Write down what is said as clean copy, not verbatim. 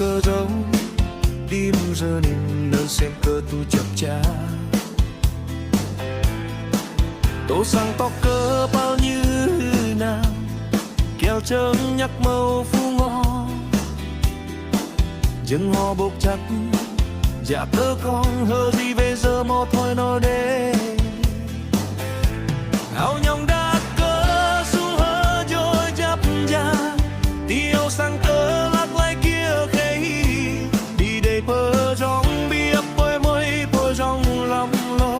cờ râu đi mừng giờ nên nơi xem cờ tu chập cha tô sang tóc cờ bao nhiêu nào kèo chớm nhắc màu phu ngò dừng hò bốc chắc dạ cớ con hơ gì về giờ mò thôi nó đến